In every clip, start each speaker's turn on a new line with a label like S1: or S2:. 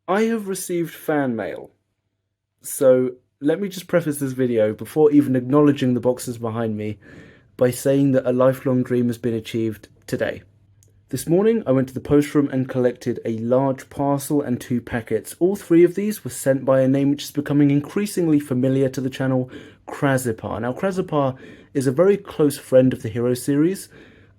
S1: I have received fan mail. So let me just preface this video before even acknowledging the boxes behind me by saying that a lifelong dream has been achieved today. This morning, I went to the post room and collected a large parcel and 2 packets. All 3 of these were sent by a name which is becoming increasingly familiar to the channel, Crazipar. Now, Crazipar is a very close friend of the Hero series.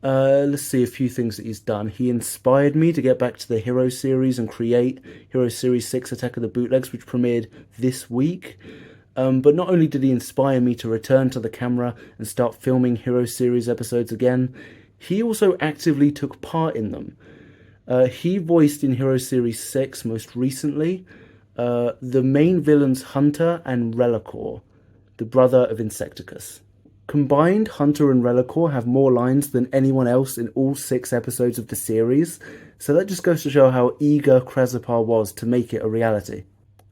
S1: Let's see a few things that he's done. He inspired me to get back to the Hero series and create Hero Series 6 Attack of the Bootlegs, which premiered this week. But not only did he inspire me to return to the camera and start filming Hero Series episodes again, he also actively took part in them. He voiced in Hero Series 6 most recently the main villains Hunter and Relicore, the brother of Insecticus. Combined, Hunter and Relicore have more lines than anyone else in all 6 episodes of the series, so that just goes to show how eager Crazipar was to make it a reality.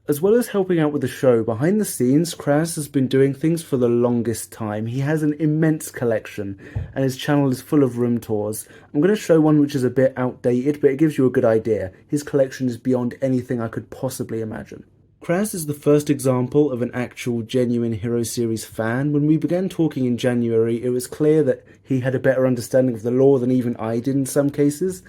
S1: As well as helping out with the show, behind the scenes, Kraz has been doing things for the longest time. He has an immense collection, and his channel is full of room tours. I'm going to show one which is a bit outdated, but it gives you a good idea. His collection is beyond anything I could possibly imagine. Kraz is the first example of an actual genuine Hero Series fan. When we began talking in January, it was clear that he had a better understanding of the lore than even I did in some cases,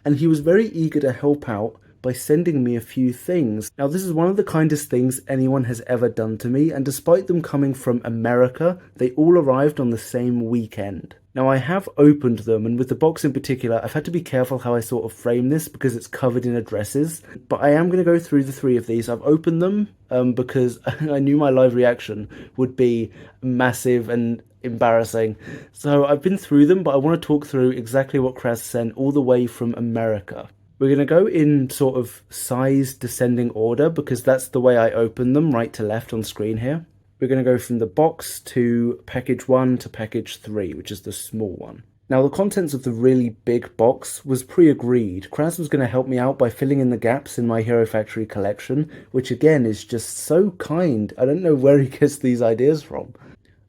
S1: and he was very eager to help out by sending me a few things. Now, this is one of the kindest things anyone has ever done to me, and despite them coming from America, they all arrived on the same weekend. Now, I have opened them, and with the box in particular, I've had to be careful how I sort of frame this because it's covered in addresses, but I am going to go through the 3 of these. I've opened them because I knew my live reaction would be massive and embarrassing. So I've been through them, but I want to talk through exactly what Kraz sent all the way from America. We're going to go in sort of size descending order because that's the way I open them, right to left on screen here. We're going to go from the box to package 1 to package 3, which is the small one. Now, the contents of the really big box was pre-agreed. Kraz was going to help me out by filling in the gaps in my Hero Factory collection, which again is just so kind. I don't know where he gets these ideas from.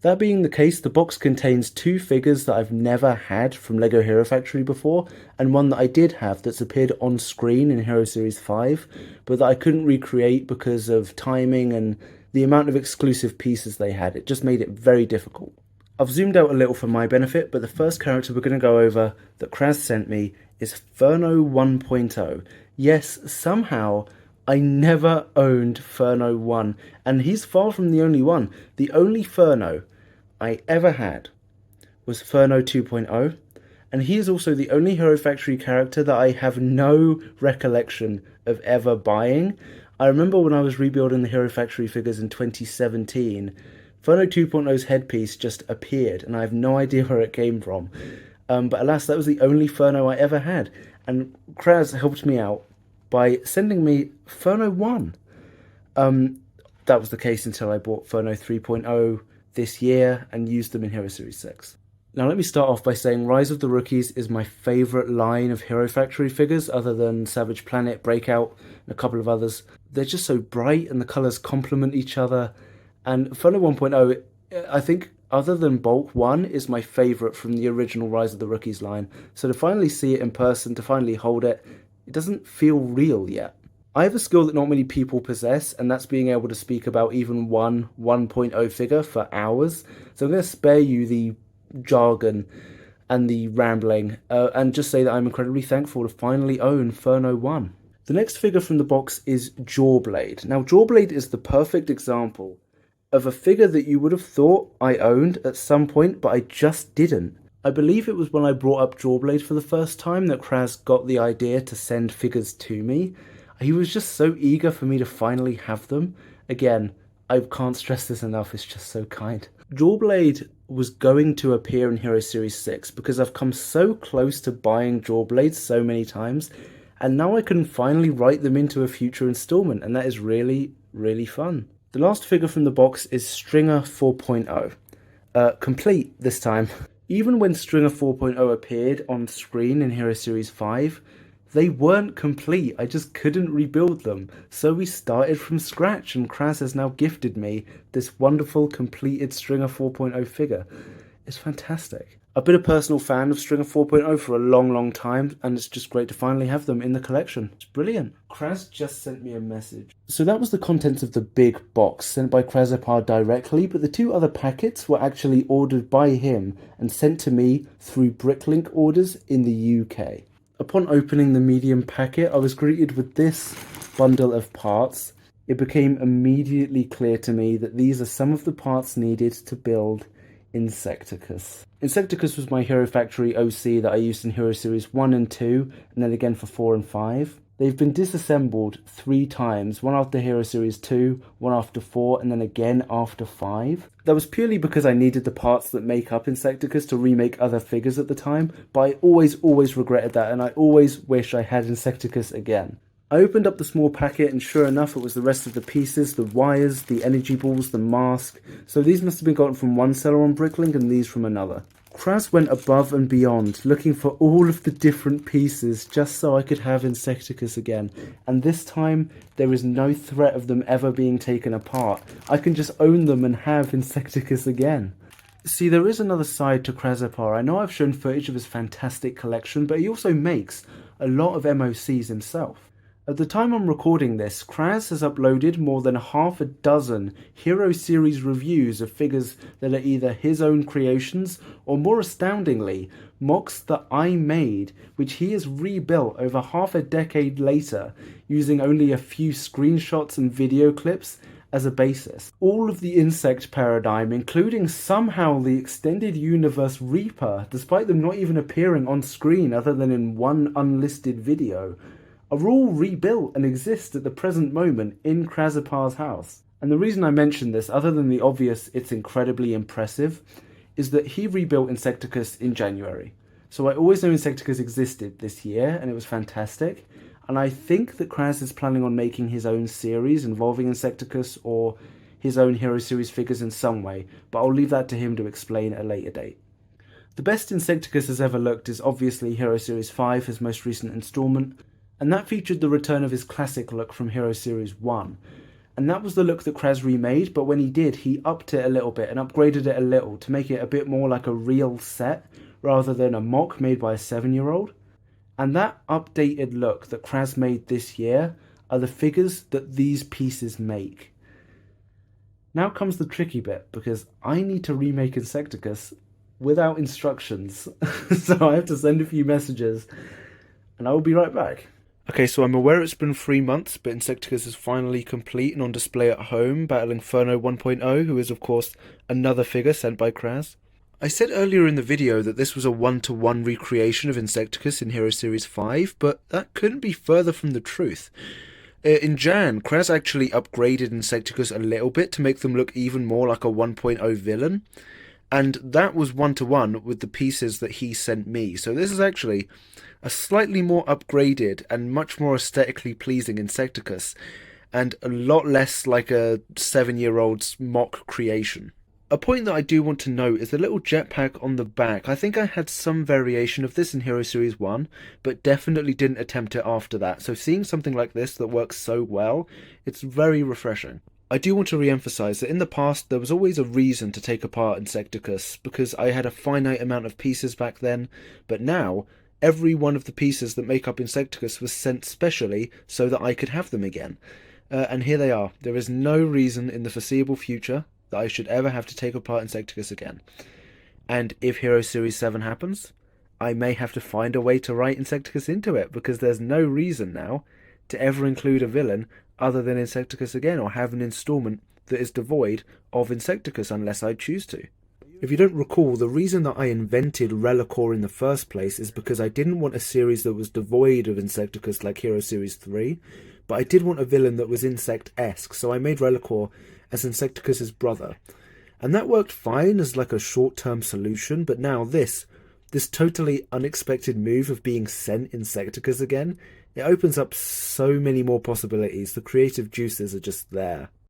S1: That being the case, the box contains 2 figures that I've never had from LEGO Hero Factory before, and one that I did have that's appeared on screen in Hero Series 5, but that I couldn't recreate because of timing and the amount of exclusive pieces they had. It just made it very difficult. I've zoomed out a little for my benefit, but the first character we're going to go over that Kraz sent me is Furno 1.0. Yes, somehow I never owned Furno 1, and he's far from the only one. The only Furno I ever had was Furno 2.0, and he is also the only Hero Factory character that I have no recollection of ever buying. I remember when I was rebuilding the Hero Factory figures in 2017, Furno 2.0's headpiece just appeared, and I have no idea where it came from. But alas, that was the only Furno I ever had, and Kraz helped me out by sending me Furno 1. That was the case until I bought Furno 3.0 this year and used them in Hero Series 6. Now let me start off by saying Rise of the Rookies is my favourite line of Hero Factory figures other than Savage Planet, Breakout, and a couple of others. They're just so bright and the colours complement each other. And Furno 1.0, I think, other than Bulk 1, is my favourite from the original Rise of the Rookies line. So to finally see it in person, to finally hold it, it doesn't feel real yet. I have a skill that not many people possess, and that's being able to speak about even one 1.0 figure for hours. So I'm going to spare you the jargon and the rambling, and just say that I'm incredibly thankful to finally own Furno 1. The next figure from the box is Jawblade. Now, Jawblade is the perfect example of a figure that you would have thought I owned at some point, but I just didn't. I believe it was when I brought up Jawblade for the first time that Kraz got the idea to send figures to me. He was just so eager for me to finally have them. Again, I can't stress this enough, it's just so kind. Jawblade was going to appear in Hero Series 6 because I've come so close to buying Jawblade so many times, and now I can finally write them into a future installment, and that is really, really fun. The last figure from the box is Stringer 4.0. Complete this time. Even when Stringer 4.0 appeared on screen in Hero Series 5, they weren't complete. I just couldn't rebuild them. So we started from scratch, and Kraz has now gifted me this wonderful completed Stringer 4.0 figure. It's fantastic. I've been a personal fan of Stringer 4.0 for a long time, and it's just great to finally have them in the collection. It's brilliant. Kraz just sent me a message. So that was the contents of the big box sent by Crazipar directly, but the two other packets were actually ordered by him and sent to me through Bricklink orders in the UK. Upon opening the medium packet, I was greeted with this bundle of parts. It became immediately clear to me that these are some of the parts needed to build Insecticus. Insecticus was my Hero Factory OC that I used in Hero Series 1 and 2, and then again for 4 and 5. They've been disassembled 3 times, one after Hero Series 2, one after 4, and then again after 5. That was purely because I needed the parts that make up Insecticus to remake other figures at the time, but I always regretted that, and I always wish I had Insecticus again. I opened up the small packet and sure enough it was the rest of the pieces, the wires, the energy balls, the mask, so these must have been gotten from one seller on Bricklink and these from another. Kraz went above and beyond, looking for all of the different pieces just so I could have Insecticus again, and this time there is no threat of them ever being taken apart. I can just own them and have Insecticus again. See, there is another side to Crazipar. I know I've shown footage of his fantastic collection, but he also makes a lot of MOCs himself. At the time I'm recording this, Kraz has uploaded more than half a dozen Hero Series reviews of figures that are either his own creations or, more astoundingly, mocks that I made, which he has rebuilt over half a decade later using only a few screenshots and video clips as a basis. All of the insect paradigm, including somehow the extended universe Reaper, despite them not even appearing on screen other than in one unlisted video, are all rebuilt and exist at the present moment in Crazipar's house. And the reason I mention this, other than the obvious it's incredibly impressive, is that he rebuilt Insecticus in January. So I always knew Insecticus existed this year, and it was fantastic. And I think that Kraz is planning on making his own series involving Insecticus or his own Hero Series figures in some way, but I'll leave that to him to explain at a later date. The best Insecticus has ever looked is obviously Hero Series 5, his most recent installment, and that featured the return of his classic look from Hero Series 1. And that was the look that Kraz remade, but when he did, he upped it a little bit and upgraded it a little to make it a bit more like a real set rather than a mock made by a 7-year-old. And that updated look that Kraz made this year are the figures that these pieces make. Now comes the tricky bit, because I need to remake Insecticus without instructions. So I have to send a few messages, and I will be right back. Okay, so I'm aware it's been 3 months, but Insecticus is finally complete and on display at home, battling Inferno 1.0, who is of course another figure sent by Kraz. I said earlier in the video that this was a 1-to-1 recreation of Insecticus in Hero Series 5, but that couldn't be further from the truth. In Jan, Kraz actually upgraded Insecticus a little bit to make them look even more like a 1.0 villain, and that was 1-to-1 with the pieces that he sent me, so this is actually a slightly more upgraded and much more aesthetically pleasing Insecticus, and a lot less like a 7-year-old's mock creation. A point that I do want to note is the little jetpack on the back. I think I had some variation of this in Hero Series 1, but definitely didn't attempt it after that, so seeing something like this that works so well, it's very refreshing. I do want to re-emphasise that in the past there was always a reason to take apart Insecticus, because I had a finite amount of pieces back then, but now every one of the pieces that make up Insecticus was sent specially so that I could have them again. And here they are. There is no reason in the foreseeable future that I should ever have to take apart Insecticus again. And if Hero Series 7 happens, I may have to find a way to write Insecticus into it, because there's no reason now to ever include a villain other than Insecticus again, or have an installment that is devoid of Insecticus unless I choose to. If you don't recall, the reason that I invented Relicore in the first place is because I didn't want a series that was devoid of Insecticus like Hero Series 3, but I did want a villain that was Insect-esque, so I made Relicore as Insecticus's brother. And that worked fine as like a short-term solution, but now this totally unexpected move of being sent Insecticus again, it opens up so many more possibilities. The creative juices are just there.